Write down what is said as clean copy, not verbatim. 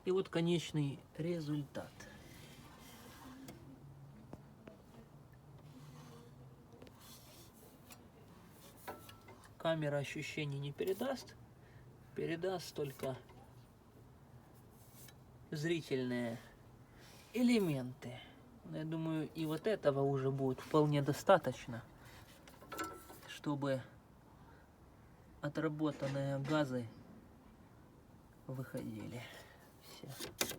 И вот конечный результат. Камера ощущений не передаст. Передаст только зрительные элементы. Но я думаю, и вот этого уже будет вполне достаточно, чтобы отработанные газы выходили все.